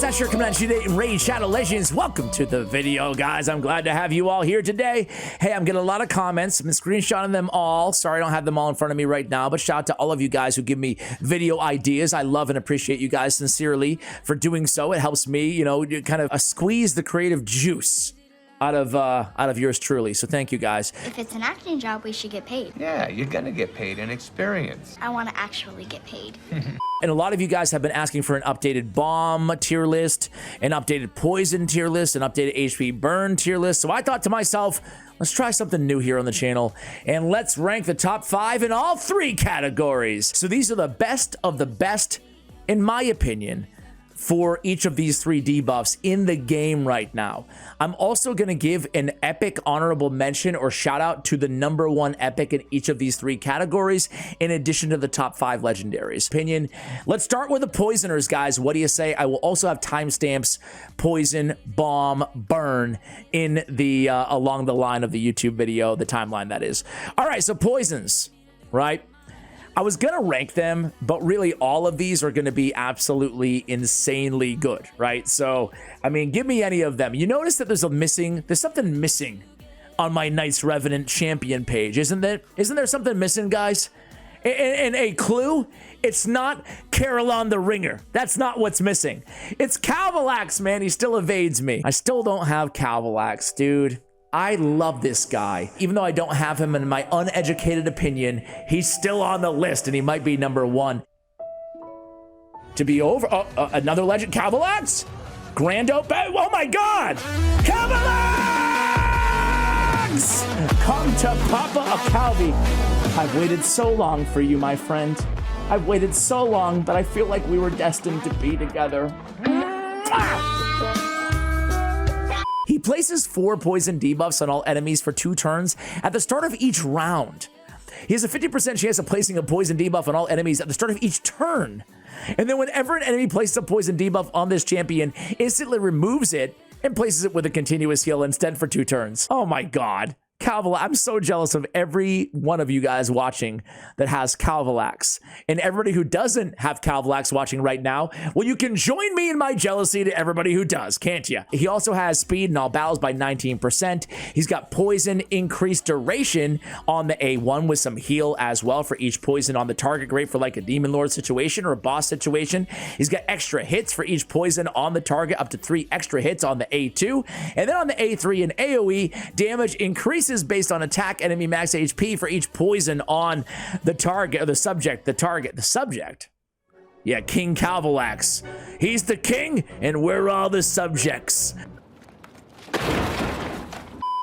Asher coming at you today in Raid Shadow Legends. Welcome to the video, guys. I'm glad to have you all here today. Hey, I'm getting a lot of comments. I've been screenshotting them all. Sorry I don't have them all in front of me right now, but shout out to all of you guys who give me video ideas. I love and appreciate you guys sincerely for doing so. It helps me, you know, kind of squeeze the creative juice out of yours truly. So thank you guys. If it's an acting job, we should get paid. Yeah, you're gonna get paid in experience. I want to actually get paid. And a lot of you guys have been asking for an updated bomb tier list, an updated poison tier list, an updated HP burn tier list. So I thought to myself, let's try something new here on the channel and let's rank the top 5 in all 3 categories. So these are the best of the best, in my opinion, for each of these 3 debuffs in the game right now. I'm also going to give an epic honorable mention or shout out to the #1 epic in each of these 3 categories, in addition to the top 5 legendaries. Opinion. Let's start with the poisoners, guys. What do you say? I will also have timestamps, poison, bomb, burn in the along the line of the YouTube video, the timeline that is. All right, so poisons, right? I was going to rank them, but really all of these are going to be absolutely insanely good, right? So, I mean, give me any of them. You notice that there's something missing on my Knights Revenant champion page, isn't there? Isn't there something missing, guys? And a clue, it's not Caroline the Ringer. That's not what's missing. It's Calvalax, man. He still evades me. I still don't have Calvalax, dude. I love this guy. Even though I don't have him, in my uneducated opinion, he's still on the list and he might be #1. To be over, another legend, Calvalax? Grand Open, oh my God! Calvalax! Come to Papa a Calvi. I've waited so long for you, my friend. I've waited so long that I feel like we were destined to be together. He places 4 poison debuffs on all enemies for 2 turns at the start of each round. He has a 50% chance of placing a poison debuff on all enemies at the start of each turn. And then whenever an enemy places a poison debuff on this champion, instantly removes it and places it with a continuous heal instead for 2 turns. Oh my God. Calvalax, I'm so jealous of every one of you guys watching that has Calvalax. And everybody who doesn't have Calvalax watching right now, well, you can join me in my jealousy to everybody who does, can't you? He also has speed in all battles by 19%. He's got poison increased duration on the A1 with some heal as well for each poison on the target. Great for like a Demon Lord situation or a boss situation. He's got extra hits for each poison on the target, up to 3 extra hits on the A2. And then on the A3 and AoE, damage increases based on attack enemy max HP for each poison on the target or the subject. The subject. Yeah, King Calvalax. He's the king and we're all the subjects.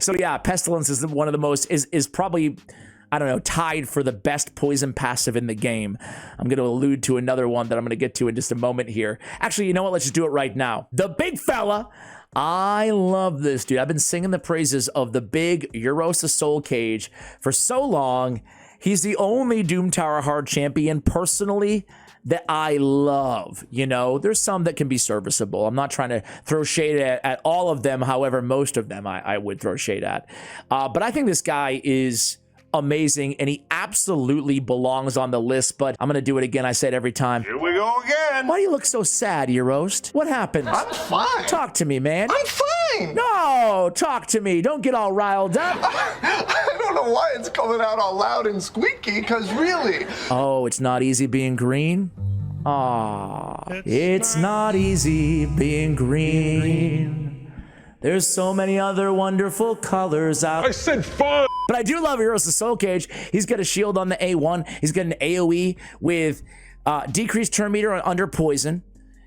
So yeah, Pestilence is one of the most, is probably, I don't know, tied for the best poison passive in the game. I'm going to allude to another one that I'm going to get to in just a moment here. Actually, you know what? Let's just do it right now. The big fella. I love this dude. I've been singing the praises of the big Euros Soul Cage for so long. He's the only Doom Tower hard champion personally that I love. You know, there's some that can be serviceable. I'm not trying to throw shade at all of them. However, most of them I would throw shade at. But I think this guy is amazing and he absolutely belongs on the list. But I'm gonna do it again. I say it every time. Here we go again. Why do you look so sad, Euros? What happened? I'm fine. Talk to me, man. I'm fine. No, talk to me. Don't get all riled up. I don't know why it's coming out all loud and squeaky, because really. Oh, it's not easy being green? Aw, it's not easy being green. There's so many other wonderful colors out. I said fun. But I do love Euros the Soul Cage. He's got a shield on the A1. He's got an AoE with decreased turn meter under poison.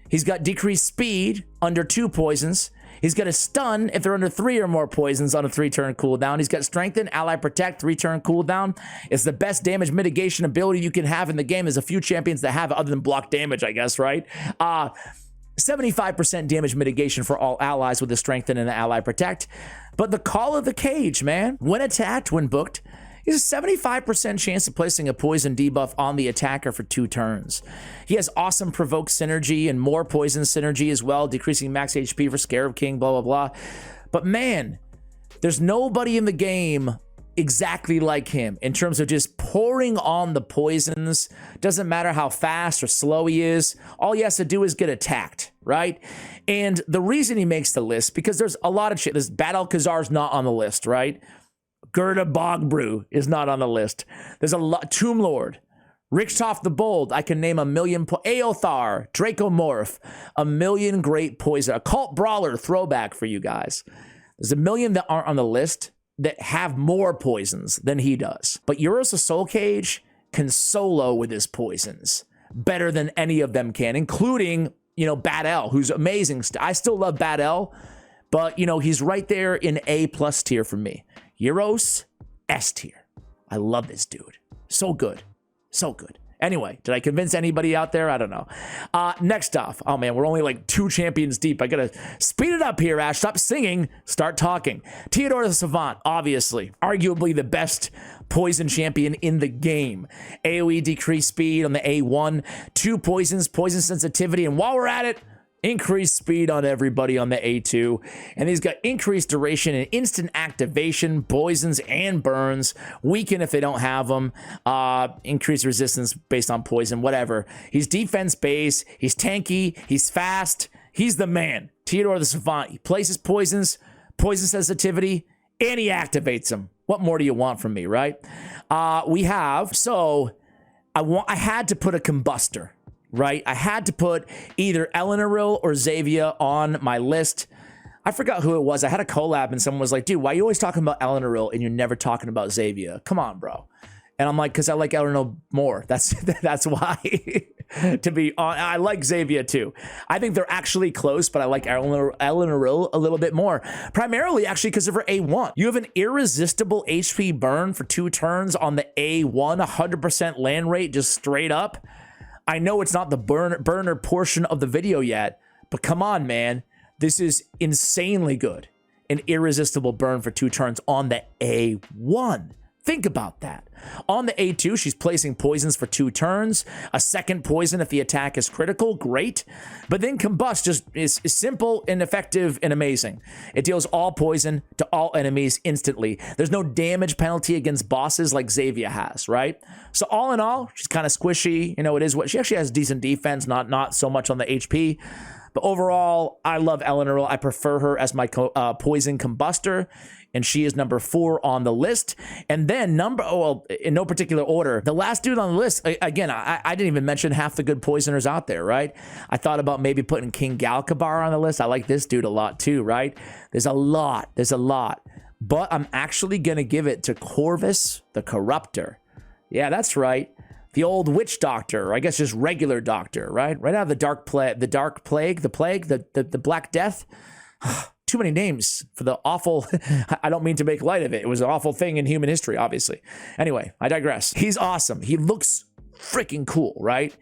He's got decreased speed under 2 poisons. He's got a stun if they're under 3 or more poisons on a 3-turn cooldown. He's got strengthen, ally protect, 3-turn cooldown. It's the best damage mitigation ability you can have in the game. There's a few champions that have it other than block damage, I guess, right? 75% damage mitigation for all allies with the strengthen and the ally protect. But the call of the cage, man, when attacked, when booked, He's a 75% chance of placing a poison debuff on the attacker for 2 turns. He has awesome provoke synergy and more poison synergy as well, decreasing max HP for Scarab King, blah, blah, blah. But man, there's nobody in the game exactly like him in terms of just pouring on the poisons. Doesn't matter how fast or slow he is. All he has to do is get attacked, right? And the reason he makes the list, because there's a lot of shit. There's Bad Alcazar's not on the list, right? Gerda Bogbrew is not on the list. There's a lot. Tomb Lord, Richtoff the Bold. I can name a million. Aothar, Dracomorph, a million great poison. A Cult Brawler throwback for you guys. There's a million that aren't on the list that have more poisons than he does. But Euros of Soul Cage can solo with his poisons better than any of them can, including, you know, Bad L, who's amazing. I still love Bad L, but, you know, he's right there in A+ tier for me. Euros, S tier. I love this dude. So good. So good. Anyway, did I convince anybody out there? I don't know. Next off. Oh, man, we're only like 2 champions deep. I got to speed it up here, Ash. Stop singing. Start talking. Theodore the Savant, obviously. Arguably the best poison champion in the game. AoE decreased speed on the A1. 2 poisons, poison sensitivity. And while we're at it, increased speed on everybody on the A2, and he's got increased duration and instant activation, poisons and burns, weaken if they don't have them, increased resistance based on poison, whatever. He's defense based, he's tanky, he's fast, he's the man. Theodore the Savant, he places poisons, poison sensitivity, and he activates them. What more do you want from me, right? I had to put a combustor. Right? I had to put either Eleanor or Xavier on my list. I forgot who it was. I had a collab and someone was like, dude, why are you always talking about Eleanor and you're never talking about Xavier? Come on, bro. And I'm like, because I like Eleanor more. That's why. To be honest, I like Xavier too. I think they're actually close, but I like Eleanor a little bit more. Primarily, actually, because of her A1. You have an irresistible HP burn for 2 turns on the A1, 100% land rate, just straight up. I know it's not the burner portion of the video yet, but come on, man. This is insanely good. An irresistible burn for 2 turns on the A1. Think about that. On the A2, she's placing poisons for 2 turns. A second poison if the attack is critical. Great. But then Combust just is simple and effective and amazing. It deals all poison to all enemies instantly. There's no damage penalty against bosses like Xavier has, right? So all in all, she's kind of squishy. You know, it is what she actually has decent defense, not so much on the HP. But overall, I love Eleanor. I prefer her as my poison combustor, and she is number 4 on the list. And then in no particular order, the last dude on the list, again, I didn't even mention half the good poisoners out there, right? I thought about maybe putting King Galkabar on the list. I like this dude a lot too, right? There's a lot. But I'm actually going to give it to Corvus the Corruptor. Yeah, that's right. The old witch doctor, or I guess just regular doctor, right? Right out of the Black Death. Too many names for the awful, I don't mean to make light of it. It was an awful thing in human history, obviously. Anyway, I digress. He's awesome. He looks freaking cool, right?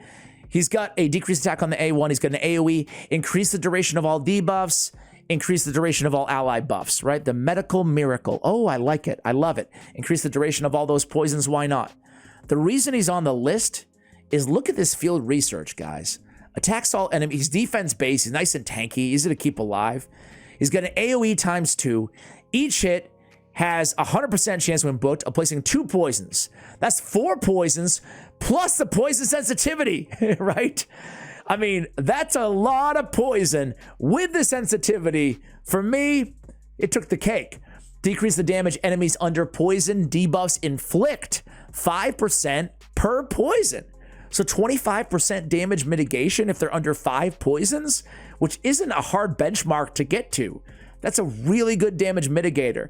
He's got a decreased attack on the A1. He's got an AoE, increase the duration of all debuffs, increase the duration of all ally buffs, right? The medical miracle. Oh, I like it. I love it. Increase the duration of all those poisons. Why not? The reason he's on the list is look at this field research, guys. Attacks all enemies. He's defense based. He's nice and tanky. Easy to keep alive. He's got an AoE ×2. Each hit has a 100% chance when booked of placing 2 poisons. That's 4 poisons plus the poison sensitivity, right? I mean, that's a lot of poison with the sensitivity. For me, it took the cake. Decrease the damage enemies under poison debuffs inflict 5% per poison. So 25% damage mitigation if they're under 5 poisons, which isn't a hard benchmark to get to. That's a really good damage mitigator.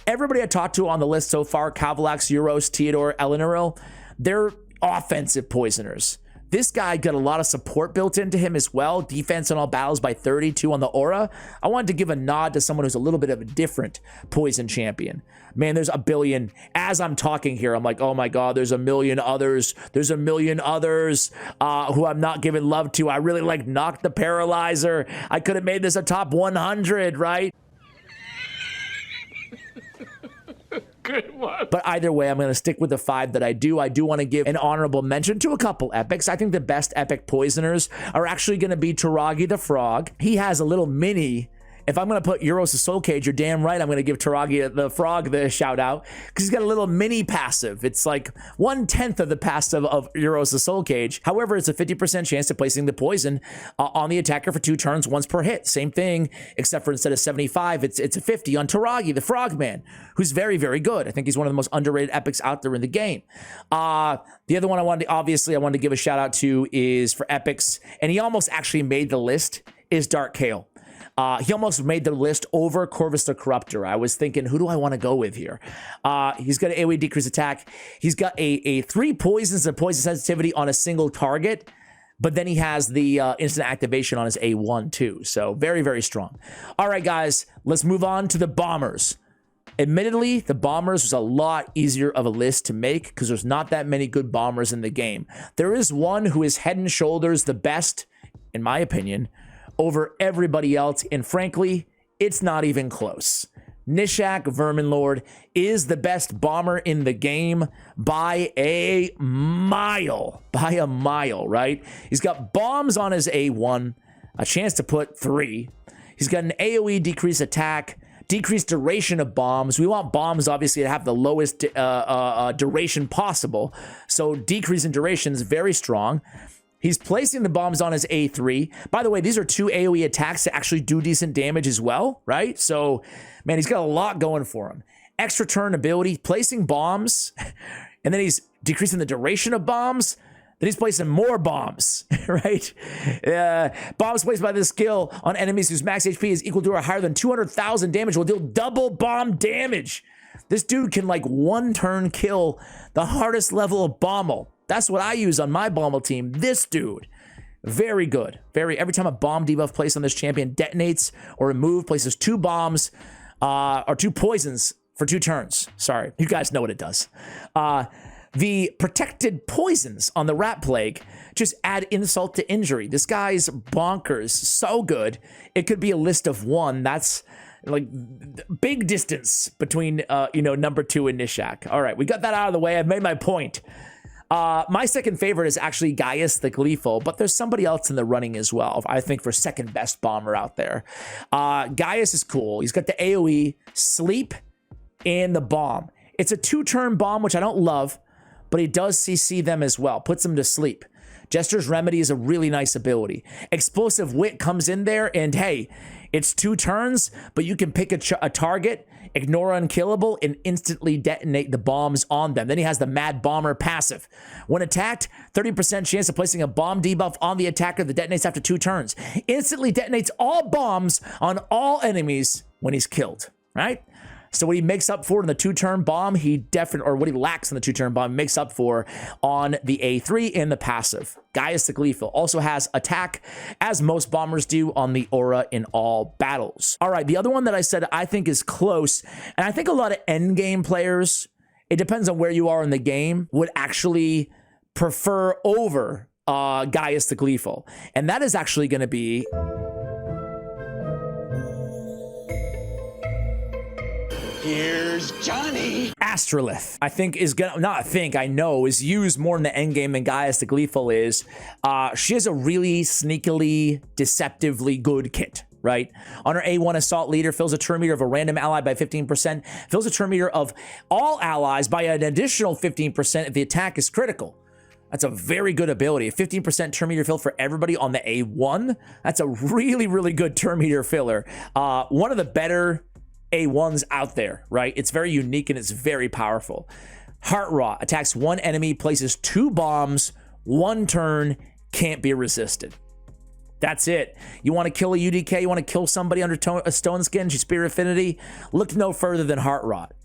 Everybody I talked to on the list so far, Cavalax, Euros, Theodore, Eleanor, they're offensive poisoners. This guy got a lot of support built into him as well. Defense in all battles by 32 on the aura. I wanted to give a nod to someone who's a little bit of a different poison champion. Man, there's a billion. As I'm talking here, I'm like, oh my God, there's a million others. There's a million others who I'm not giving love to. I really like Noct the Paralyzer. I could have made this a top 100, right? Good one. But either way, I'm going to stick with the 5 that I do. I do want to give an honorable mention to a couple epics. I think the best epic poisoners are actually going to be Taragi the Frog. He has a little mini if I'm going to put Euros to Soul Cage, you're damn right I'm going to give Taragi the Frog the shout out because he's got a little mini passive. It's like 1/10 of the passive of Euros to Soul Cage. However, it's a 50% chance of placing the poison on the attacker for 2 turns once per hit. Same thing, except for instead of 75, it's a 50 on Taragi, the Frogman, who's very, very good. I think he's one of the most underrated epics out there in the game. The other one I wanted to give a shout out to is for epics, and he almost actually made the list, is Dark Kayle. He almost made the list over Corvus the Corruptor. I was thinking, who do I want to go with here? He's got an AoE decrease attack. He's got a 3 poisons and poison sensitivity on a single target, but then he has the instant activation on his A1 too. So very, very strong. All right, guys, let's move on to the Bombers. Admittedly, the Bombers was a lot easier of a list to make because there's not that many good Bombers in the game. There is one who is head and shoulders the best, in my opinion, over everybody else, and frankly, it's not even close. Nishak Verminlord is the best bomber in the game by a mile. By a mile, right? He's got bombs on his A1, a chance to put 3. He's got an AoE decrease attack, decreased duration of bombs. We want bombs, obviously, to have the lowest duration possible, so decrease in duration is very strong. He's placing the bombs on his A3. By the way, these are 2 AoE attacks that actually do decent damage as well, right? So, man, he's got a lot going for him. Extra turn ability, placing bombs, and then he's decreasing the duration of bombs. Then he's placing more bombs, right? Bombs placed by this skill on enemies whose max HP is equal to or higher than 200,000 damage will deal double bomb damage. This dude can, like, 1 turn kill the hardest level of Bommel. That's what I use on my Bommel team. This dude, very good. Every time a bomb debuff placed on this champion detonates or a move places 2 bombs or 2 poisons for 2 turns. Sorry, you guys know what it does. The protected poisons on the Rat Plague just add insult to injury. This guy's bonkers, so good. It could be a list of 1. That's like big distance between number 2 and Nishak. All right, we got that out of the way. I've made my point. My second favorite is actually Gaius the Gleeful, but there's somebody else in the running as well, I think, for second best bomber out there. Gaius is cool. He's got the AoE, sleep, and the bomb. It's a 2-turn bomb, which I don't love, but he does CC them as well, puts them to sleep. Jester's Remedy is a really nice ability. Explosive Wit comes in there, and hey, it's 2 turns, but you can pick a target, ignore unkillable, and instantly detonate the bombs on them. Then he has the Mad Bomber passive. When attacked, 30% chance of placing a bomb debuff on the attacker that detonates after 2 turns. Instantly detonates all bombs on all enemies when he's killed, right? So what he makes up for in the 2-turn bomb, what he lacks in the 2-turn bomb, makes up for on the A3 in the passive. Gaius the Gleeful also has attack, as most bombers do, on the aura in all battles. All right, the other one that I said I think is close, and I think a lot of endgame players, it depends on where you are in the game, would actually prefer over Gaius the Gleeful. And that is actually going to be... Here's Johnny. Astrolith, I know is used more in the endgame than Gaius the Gleeful is. She has a really sneakily, deceptively good kit, right? On her A1 Assault Leader, fills a turn meter of a random ally by 15%, fills a turn meter of all allies by an additional 15% if the attack is critical. That's a very good ability. A 15% turn meter fill for everybody on the A1. That's a really, really good turn meter filler. One of the better A1s out there, right? It's very unique and it's very powerful. Heart Rot attacks 1 enemy, places 2 bombs, 1 turn, can't be resisted. That's it. You want to kill a UDK, you want to kill somebody under a Stone Skin, she's Spirit Affinity, look no further than Heart Rot.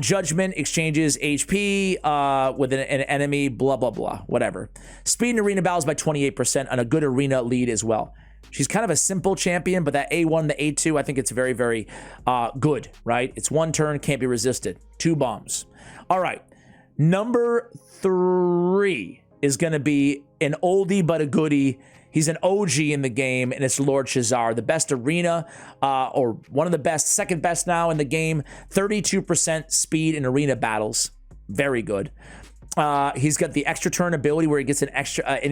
Judgment exchanges HP with an enemy, blah, blah, blah, whatever. Speed in arena battles by 28% on a good arena lead as well. She's kind of a simple champion, but that A1, the A2, I think it's very, very good, right? It's 1 turn, can't be resisted. 2 bombs. All right. Number 3 is going to be an oldie but a goodie. He's an OG in the game, and it's Lord Shazar, the best arena, or one of the best, second best now in the game. 32% speed in arena battles. Very good. He's got the extra turn ability where he gets an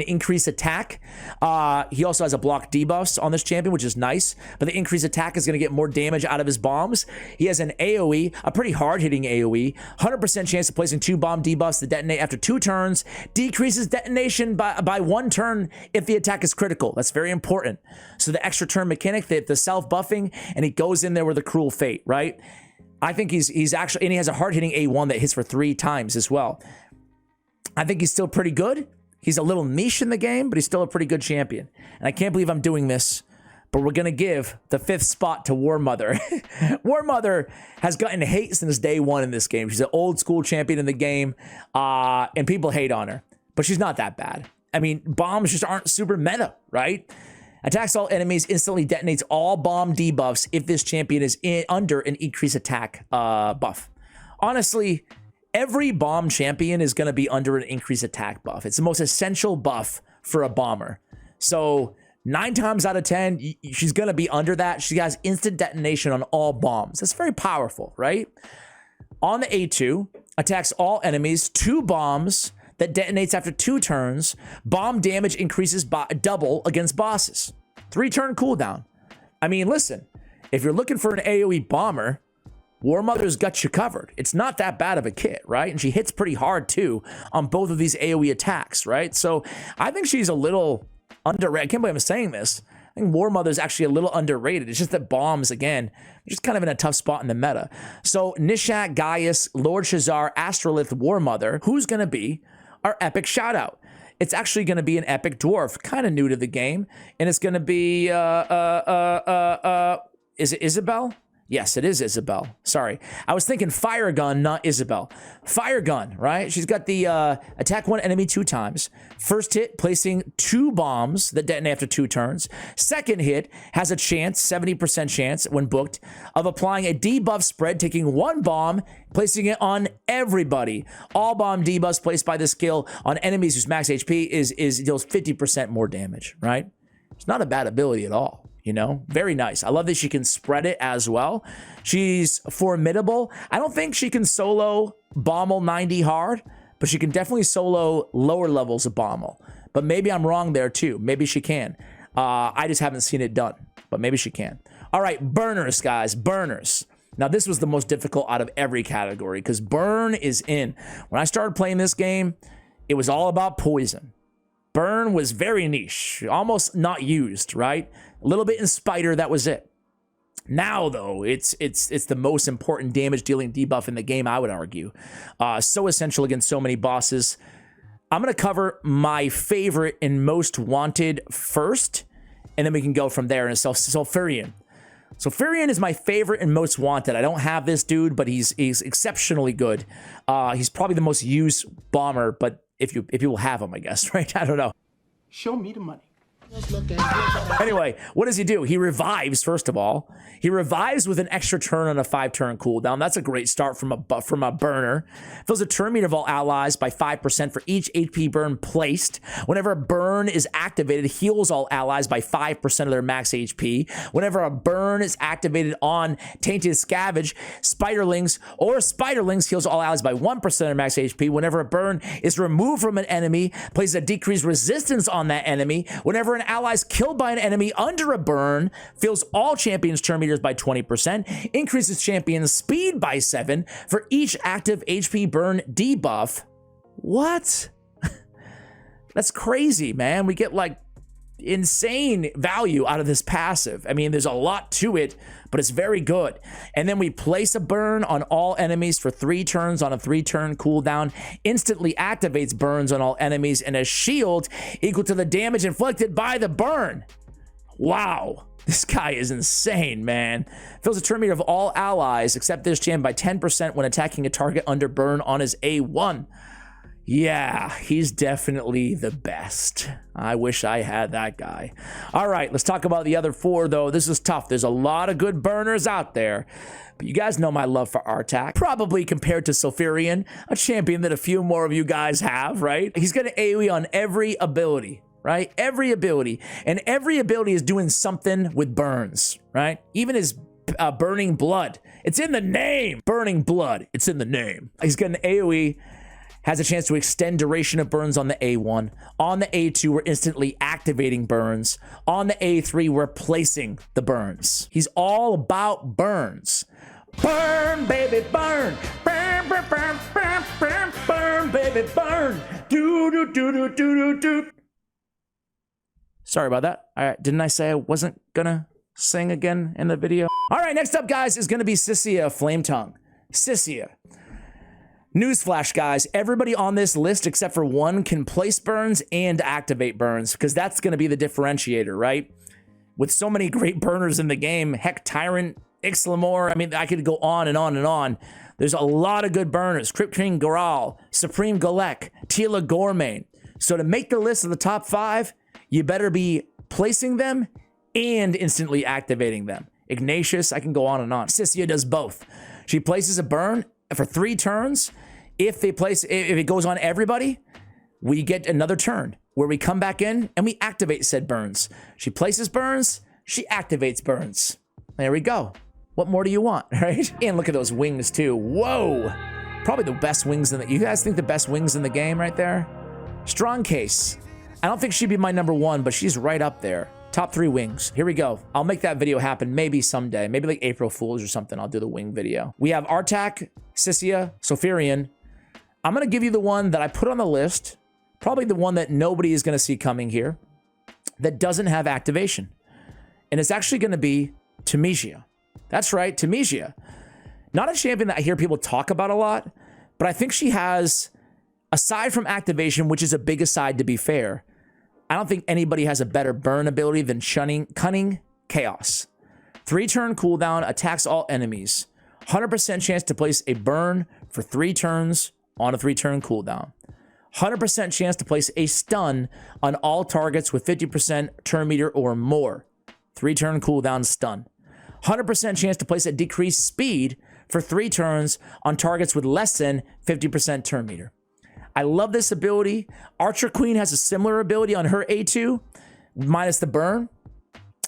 increased attack. He also has a block debuffs on this champion, which is nice. But the increased attack is going to get more damage out of his bombs. He has an AoE, a pretty hard-hitting AoE. 100% chance of placing 2 bomb debuffs to detonate after 2 turns. Decreases detonation by 1 turn if the attack is critical. That's very important. So the extra turn mechanic, the self-buffing, and he goes in there with a cruel fate, right? I think he's actually, and he has a hard-hitting A1 that hits for 3 times as well. I think he's still pretty good. He's a little niche in the game, but he's still a pretty good champion. And I can't believe I'm doing this, but we're going to give the 5th spot to War Mother. War Mother has gotten hate since day 1 in this game. She's an old school champion in the game, and people hate on her, but she's not that bad. I mean, bombs just aren't super meta, right? Attacks all enemies, instantly detonates all bomb debuffs if this champion is under an increased attack buff. Honestly, every bomb champion is going to be under an increased attack buff. It's the most essential buff for a bomber. So 9 times out of 10, she's going to be under that. She has instant detonation on all bombs. That's very powerful, right? On the A2, attacks all enemies, 2 bombs that detonates after 2 turns. Bomb damage increases by double against bosses. 3-turn cooldown. I mean, listen, if you're looking for an AoE bomber, War Mother's got you covered. It's not that bad of a kit, right? And she hits pretty hard too on both of these AoE attacks, right? So I think she's a little underrated. I can't believe I'm saying this. I think War Mother's actually a little underrated. It's just that bombs, again, are just kind of in a tough spot in the meta. So Nishak, Gaius, Lord Shazar, Astrolith, War Mother, who's going to be our epic shout out? It's actually going to be an epic dwarf, kind of new to the game. And it's going to be, is it Isabel? Yes, it is Isabel. Sorry. I was thinking Fire Gun, not Isabel. Fire Gun, right? She's got the attack 1 enemy 2 times. First hit, placing 2 bombs that detonate after 2 turns. Second hit has a chance, 70% chance when booked, of applying a debuff spread, taking 1 bomb, placing it on everybody. All bomb debuffs placed by this skill on enemies whose max HP deals 50% more damage, right? It's not a bad ability at all. You know, very nice. I love that she can spread it as well. She's formidable. I don't think she can solo Bommel 90 hard, but she can definitely solo lower levels of Bommel. But maybe I'm wrong there too. Maybe she can. I just haven't seen it done, but maybe she can. All right, burners, guys, burners. Now, this was the most difficult out of every category because burn is in. When I started playing this game, it was all about poison. Burn was very niche, almost not used, right? A little bit in Spider, that was it. Now, though, it's the most important damage-dealing debuff in the game, I would argue. So essential against so many bosses. I'm going to cover my favorite and most wanted first, and then we can go from there. And Sulfurion. Sulfurion is my favorite and most wanted. I don't have this dude, but he's exceptionally good. He's probably the most used bomber, but if you will have him, I guess, right? I don't know. Show me the money. Anyway, what does he do? He revives, first of all. He revives with an extra turn on a 5-turn cooldown. That's a great start from a burner. Fills a turn meter of all allies by 5% for each HP burn placed. Whenever a burn is activated, heals all allies by 5% of their max HP. Whenever a burn is activated on Tainted Scavenge, Spiderlings heals all allies by 1% of their max HP. Whenever a burn is removed from an enemy, places a decreased resistance on that enemy. Whenever an ally is killed by an enemy under a burn, fills all champions' turn meters by 20%, increases champions' speed by 7 for each active HP burn debuff. What? That's crazy, man. We get like insane value out of this passive. I mean, there's a lot to it, but it's very good. And then we place a burn on all enemies for 3 turns on a 3-turn cooldown, instantly activates burns on all enemies and a shield equal to the damage inflicted by the burn. Wow. This guy is insane, man. Fills a turn meter of all allies except this champion by 10% when attacking a target under burn on his A1. Yeah, he's definitely the best. I wish I had that guy. All right, let's talk about the other 4, though. This is tough. There's a lot of good burners out there. But you guys know my love for Artak. Probably compared to Sulfurion, a champion that a few more of you guys have, right? He's got an AoE on every ability, right? Every ability. And every ability is doing something with burns, right? Even his Burning Blood. It's in the name. Burning Blood. It's in the name. He's got an AoE. has a chance to extend duration of burns on the A1. On the A2, we're instantly activating burns. On the A3, we're placing the burns. He's all about burns. Burn, baby, burn. Burn, burn, burn, burn, burn, burn, baby, burn. Do, do, do, do, do, do, do. Sorry about that. All right, didn't I say I wasn't gonna sing again in the video? All right, next up, guys, is gonna be Sissia Flametongue. Sissia. Newsflash, guys, everybody on this list except for one can place burns and activate burns, because that's going to be the differentiator, right? With so many great burners in the game, heck, Tyrant, Ixlamore, I mean, I could go on and on and on. There's a lot of good burners. Crypt King Goral, Supreme Golek, Tila Gormain. So to make the list of the top 5, you better be placing them and instantly activating them. Ignatius, I can go on and on. Sissia does both. She places a burn for 3 turns. If it goes on everybody, we get another turn where we come back in and we activate said burns. She places burns, she activates burns. There we go. What more do you want, right? And look at those wings too. Whoa. Probably the best wings in the, you guys think the best wings in the game right there? Strong Case. I don't think she'd be my number 1, but she's right up there. Top 3 wings. Here we go. I'll make that video happen maybe someday. Maybe like April Fools or something. I'll do the wing video. We have Artak, Sissia, Sophirian. I'm going to give you the one that I put on the list. Probably the one that nobody is going to see coming here. That doesn't have activation. And it's actually going to be Temesia. That's right, Temesia. Not a champion that I hear people talk about a lot. But I think she has, aside from activation, which is a big aside to be fair, I don't think anybody has a better burn ability than Cunning Chaos. 3-turn cooldown, attacks all enemies. 100% chance to place a burn for 3 turns on a 3-turn cooldown. 100% chance to place a stun on all targets with 50% turn meter or more. 3-turn cooldown stun. 100% chance to place a decreased speed for 3 turns on targets with less than 50% turn meter. I love this ability. Archer Queen has a similar ability on her A2, minus the burn.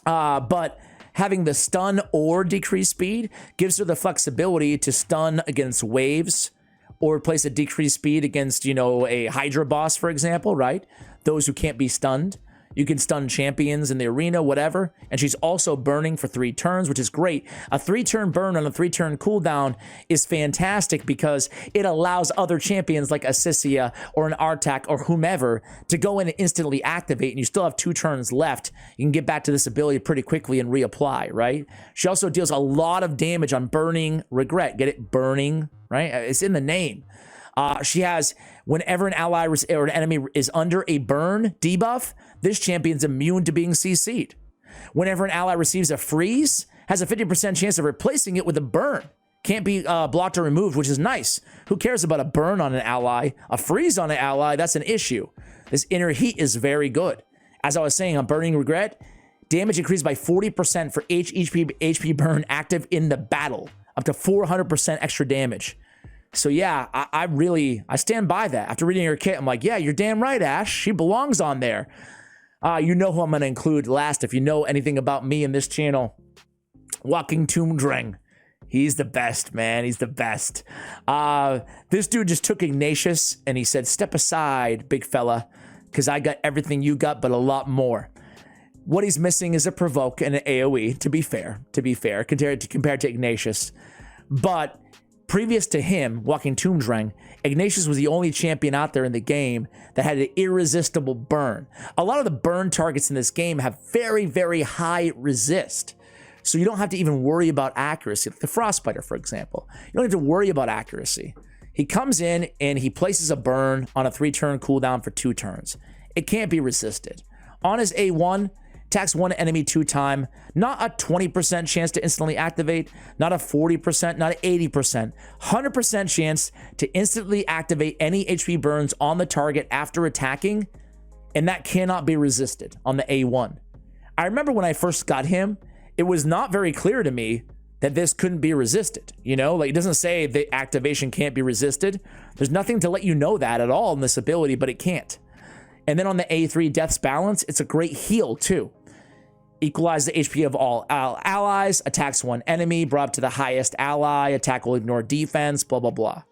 But having the stun or decreased speed gives her the flexibility to stun against waves or place a decreased speed against, you know, a Hydra boss, for example, right? Those who can't be stunned. You can stun champions in the arena, whatever. And she's also burning for 3 turns, which is great. A 3-turn burn on a 3-turn cooldown is fantastic because it allows other champions like a Sissia or an Artak or whomever to go in and instantly activate, and you still have 2 turns left. You can get back to this ability pretty quickly and reapply, right? She also deals a lot of damage on Burning Regret. Get it? Burning, right? It's in the name. She has, whenever an ally or an enemy is under a burn debuff, this champion's immune to being CC'd. Whenever an ally receives a freeze, has a 50% chance of replacing it with a burn. Can't be blocked or removed, which is nice. Who cares about a burn on an ally? A freeze on an ally, that's an issue. This inner heat is very good. As I was saying, on Burning Regret, damage increased by 40% for HP burn active in the battle. Up to 400% extra damage. So yeah, I stand by that. After reading her kit, I'm like, yeah, you're damn right, Ash. She belongs on there. You know who I'm going to include last if you know anything about me and this channel. Walking Tombdrang. He's the best, man. He's the best. This dude just took Ignatius and he said, step aside, big fella, because I got everything you got, but a lot more. What he's missing is a Provoke and an AoE, to be fair, compared to Ignatius. But previous to him, Walking Tombdrang, Ignatius was the only champion out there in the game that had an irresistible burn. A lot of the burn targets in this game have very, very high resist. So you don't have to even worry about accuracy. Like the Frostbiter, for example. You don't have to worry about accuracy. He comes in and he places a burn on a 3-turn cooldown for 2 turns. It can't be resisted. On his A1, attacks one enemy 2 times. Not a 20% chance to instantly activate. Not a 40%, not an 80%. 100% chance to instantly activate any HP burns on the target after attacking. And that cannot be resisted on the A1. I remember when I first got him, it was not very clear to me that this couldn't be resisted. You know, like it doesn't say the activation can't be resisted. There's nothing to let you know that at all in this ability, but it can't. And then on the A3 Death's Balance, it's a great heal too. Equalize the HP of all allies, attacks one enemy, brought up to the highest ally, attack will ignore defense, blah, blah, blah.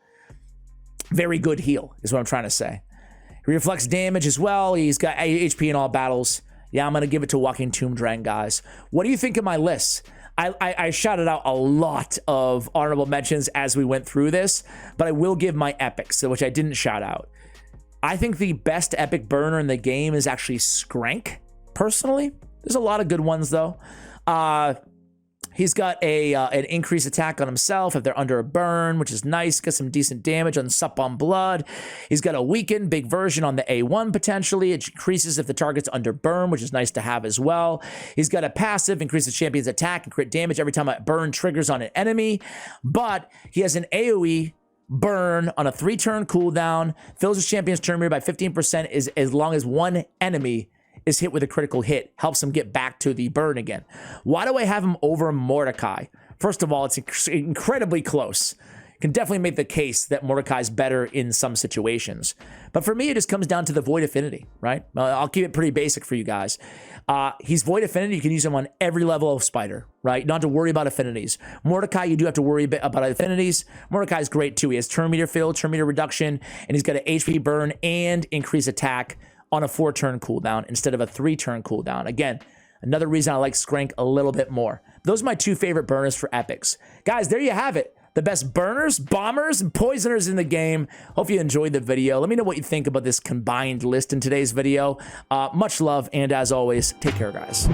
very good heal, is what I'm trying to say. He reflects damage as well. He's got HP in all battles. Yeah, I'm going to give it to Walking Tomb Dragon, guys. What do you think of my list? I shouted out a lot of honorable mentions as we went through this, but I will give my epics, which I didn't shout out. I think the best epic burner in the game is actually Skrank, personally. There's a lot of good ones, though. He's got an increased attack on himself if they're under a burn, which is nice. Got some decent damage on Sup on Blood. He's got a weakened big version on the A1 potentially. It increases if the target's under burn, which is nice to have as well. He's got a passive, increases champion's attack and crit damage every time a burn triggers on an enemy. But he has an AoE burn on a 3-turn cooldown, fills his champion's turn meter by 15% as long as one enemy is hit with a critical hit, helps him get back to the burn again. Why do I have him over Mordecai? First of all, it's incredibly close. Can definitely make the case that Mordecai's better in some situations. But for me, it just comes down to the Void Affinity, right? I'll keep it pretty basic for you guys. He's Void Affinity. You can use him on every level of Spider, right? Not to worry about affinities. Mordecai, you do have to worry about affinities. Mordecai's great too. He has turn meter fill, turn meter reduction, and he's got an HP burn and increased attack on a 4-turn cooldown instead of a 3-turn cooldown. Again, another reason I like Skrank a little bit more. Those are my 2 favorite burners for epics. Guys, there you have it. The best burners, bombers, and poisoners in the game. Hope you enjoyed the video. Let me know what you think about this combined list in today's video. Much love, and as always, take care, guys.